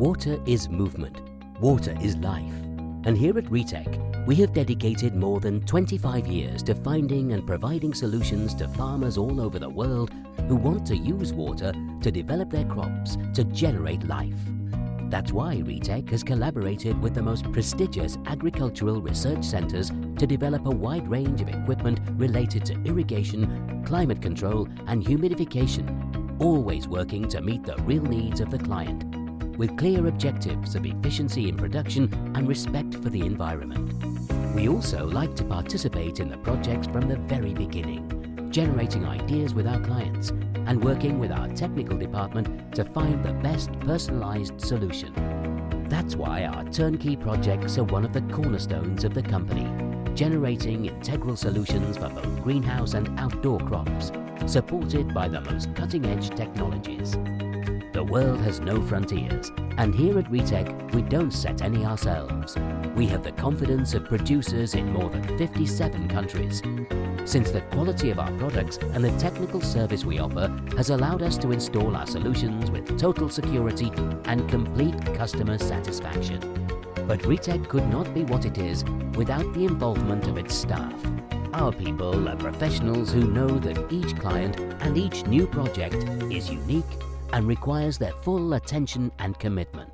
Water is movement. Water is life. And here at Ritec, we have dedicated more than 25 years to finding and providing solutions to farmers all over the world who want to use water to develop their crops to generate life. That's why Ritec has collaborated with the most prestigious agricultural research centres to develop a wide range of equipment related to irrigation, climate control and humidification, always working to meet the real needs of the client, with clear objectives of efficiency in production and respect for the environment. We also like to participate in the projects from the very beginning, generating ideas with our clients and working with our technical department to find the best personalised solution. That's why our turnkey projects are one of the cornerstones of the company, generating integral solutions for both greenhouse and outdoor crops, supported by the most cutting-edge technologies. The world has no frontiers, and here at Ritec, we don't set any ourselves. We have the confidence of producers in more than 57 countries. Since the quality of our products and the technical service we offer has allowed us to install our solutions with total security and complete customer satisfaction. But Ritec could not be what it is without the involvement of its staff. Our people are professionals who know that each client and each new project is unique and requires their full attention and commitment.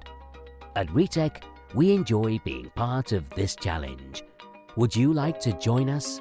At Ritec, we enjoy being part of this challenge. Would you like to join us?